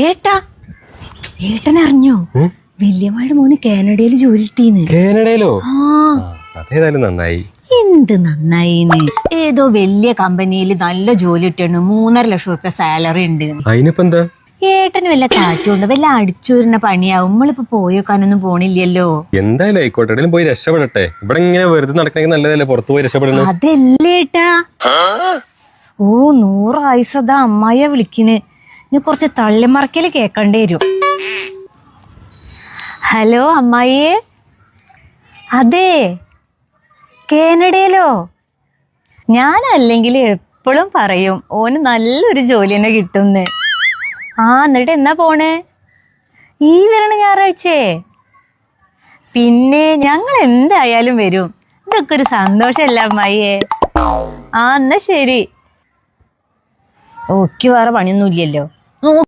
ഏട്ടാ ഏട്ടനെ അറിഞ്ഞോ? വല്യമ്മയുടെ മോന് കാനഡയിൽ ജോലി കിട്ടീന്ന്. കാനഡയിലോ? ആ അതേതായാലും നന്നായി. എന്ത് നന്നായിന്ന്. ഏതോ വലിയ കമ്പനിയിൽ നല്ല ജോലി കിട്ടണു. 3.5 ലക്ഷം റുപ്യ സാലറി ഉണ്ട്. അതിനിപ്പോ എന്താ? ഏട്ടന് വല്ല കാറ്റുണ്ട്, വല്ല അടിച്ചൂരിന പണിയാവും. നമ്മളിപ്പോ പോയോക്കാനൊന്നും പോണില്ലല്ലോ. എന്തായാലും ആയിക്കോട്ടെ, എവിടെയും പോയി രക്ഷപ്പെടട്ടെ. ഇവിടെ ഇങ്ങനെ വെറുതെ നടക്കണമെങ്കിൽ നല്ലതല്ലേ പുറത്തു പോയി രക്ഷപ്പെടുന്നത്. അതല്ലേട്ടാ. ഓ 100 ആയിസതാ അമ്മായിയെ വിളിക്കണ്. ഇനി കുറച്ച് തള്ളിമറക്കല് കേക്കണ്ടേ വരും. ഹലോ അമ്മായിയെ. അതെ, കാനഡയിലോ? ഞാനല്ലെങ്കിൽ എപ്പോഴും പറയും ഓന് നല്ലൊരു ജോലി തന്നെ കിട്ടുന്ന്. ആ എന്നിട്ട് എന്നാ പോണേ? ഈ വരണ ഞായറാഴ്ചേ? പിന്നെ ഞങ്ങൾ എന്തായാലും വരും. ഇതൊക്കെ ഒരു സന്തോഷമല്ല അമ്മായിയെ. ആ എന്നാ ശരി. ഓക്ക് വേറെ പണിയൊന്നും ഇല്ലല്ലോ.